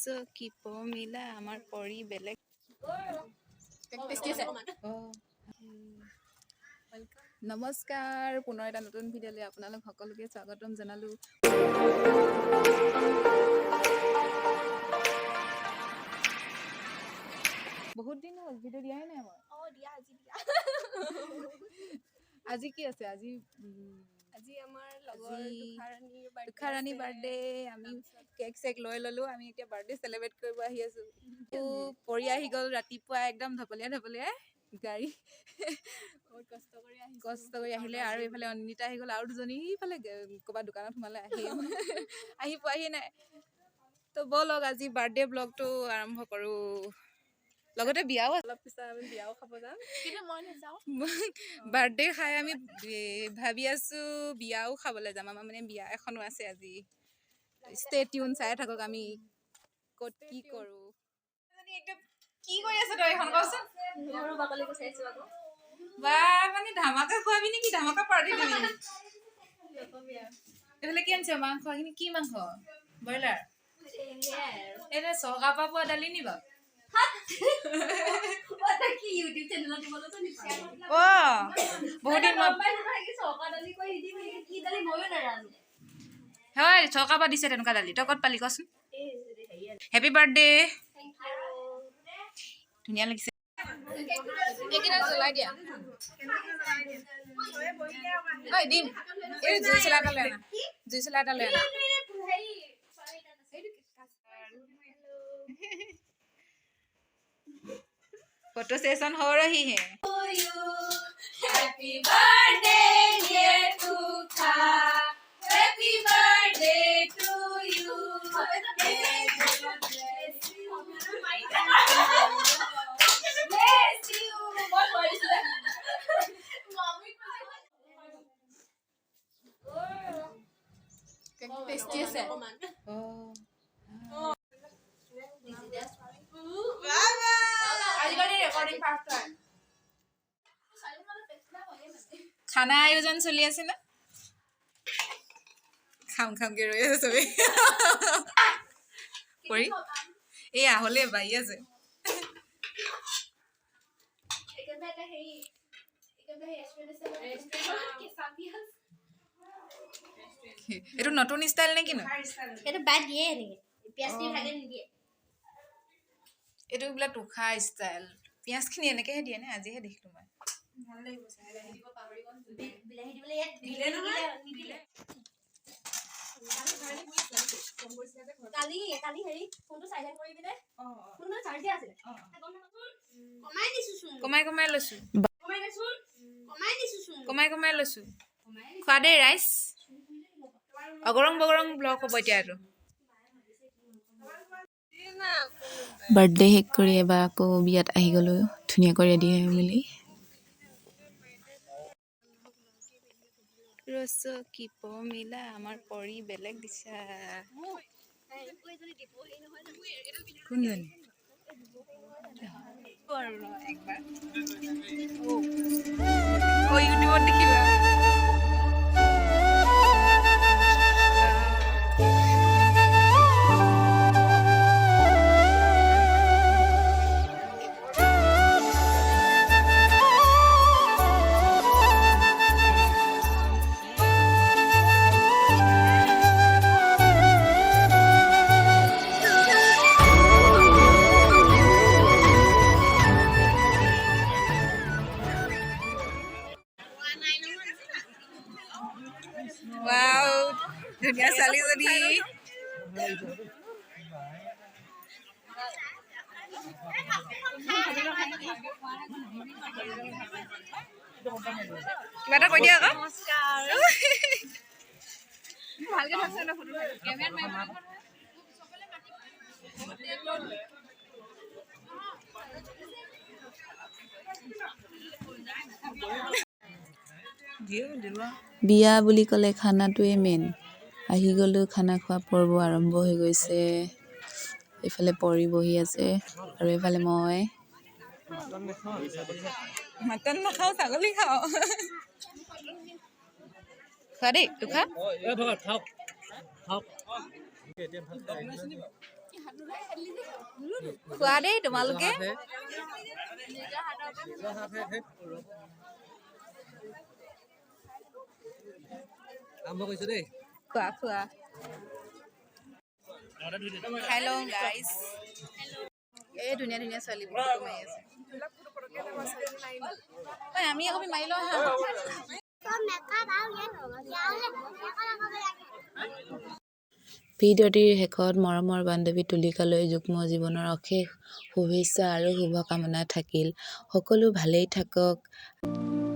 কি মিলা আমাৰ পৰি বেলেগ নমস্কাৰ পুনৰ এটা নতুন ভিডিঅ'লৈ আপোনালোক সকলোকে স্বাগতম জনালো বহুত দিন হ'ল ভিডিঅ' দিয়াই নাই মই আজি কি আছে আজি আমাৰ লগৰ তুখাৰাণী বাৰ্থডে আমি কেক চেক লৈ ললো আমি এতিয়া বাৰ্থডে সেলিব্ৰেট কৰিব আহি আছো পৰি আহি গ'ল ৰাতিপুৱা একদম ধপলিয়াই গাড়ী কষ্ট কৰি আহিলে আৰু এইফালে অনিতা আহি গ'ল আৰু দুজনী ইফালে ক'ৰবাত দোকানত সোমালে আহি পোৱাহি নাই তো ব'লক আজি বাৰ্থডে ব্লগটো আৰম্ভ কৰো লগতে বিয়াও অলপ পিছত আমি বিয়াও খাব যাম কিন্তু মই নাযাওঁ বাৰ্থডে খাই আমি ভাবি আছো বিয়াও খাবলৈ যাম আমাৰ মানে বিয়া এখনো আছে আজি ষ্টে টিউন চাই থাকক আমি ক'ত কি কৰো একদম কি কৰি আছে তই এখন কচোন ঘৰৰ বাকলি গুচাইছো আকৌ বা মানে ধামাকা খোৱাবি নেকি ধামাকা পাৰ্টি দিবি এইফালে কি আনিছে মাংস এইখিনি কি মাংস ব্ৰইলাৰ এটা চকা পোৱা দালি নি বাৰু কি ইউটিউব চেনেলত দিবলৈ তো নিছে ও বহুত দিন চকা দালি কৈ দিবি কি দালি ময়ো নাজানো হয় চকা পা দিছে তেনেকুৱা দালি তই ক'ত পালি কচোন হেপী বাৰ্থডে ধুনীয়া লাগিছে একিনা জ্বলাই দিয়া ঐ দিম এই জুই চলা এটা লৈ আনা फोटो सेशन हो रही है हैप्पी बर्थडे डियर तुखा happy birthday to you bless you बहुत बड़ी है मम्मी को टेस्टी है खाना आयोजन चलि আছে না খাম কে ৰৈ আছে সবে পৰি এই আহলে বাই আছে এটো নতুন স্টাইল নেকি ন এটো বাদ দিয়ে নেকি পিয়াজ দি ভাগে নিদিয়ে এটো বলা টুখা স্টাইল পিয়াজ খিনি এনেকেহে দিয়ে নে আজিহে দেখিলো মই ভাল লাগিব চাই দিব পাহৰি গল বিলাহি দিবলে ইয়াত দিলে নিদিলে কালি হেৰি ফোনটো সাইলেন্ট কৰি দিলে ফোনটো চাৰ্জে আছে কমাই লৈছো খোৱা দে ৰাইচ অগৰং বগৰং ব্লগ হ'ব এতিয়া আৰু বাৰ্থডে শেষ কৰি এবাৰ আকৌ বিয়াত আহি গ'লো ধুনীয়াকৈ ৰেডি হৈ মেলি ৰস কি মিলা আমাৰ পৰি বেলেগ দিছা কোনজনী একবাৰ ইউটিউবত দেখিবা Wow, dunia saling sedih. Gimana kau dia kak? Namaskar. Bhalke thakse na photo. Camera mein. বিয়া বুলি ক'লে খানাটোৱে মেইন আহি গ'লো খানা খোৱা পৰ্ব আৰম্ভ হৈ গৈছে এইফালে পৰি বহি আছে আৰু এইফালে মই মটন নাখাওঁ ছাগলী খাওঁ খোৱা দেই তোক খা খোৱা দেই তোমালোকে খোৱা খোৱা খাই লওঁ গাইজ এই ধুনীয়া ধুনীয়া ছোৱালীবোৰ ফটো মাৰি আছে আমি আকৌ মাৰি লওঁ হা ভিডিঅ'টিৰ শেষত মৰমৰ বান্ধৱী তুলিকালৈ যুগ্ম জীৱনৰ অশেষ শুভেচ্ছা আৰু শুভকামনা থাকিল সকলো ভালেই থাকক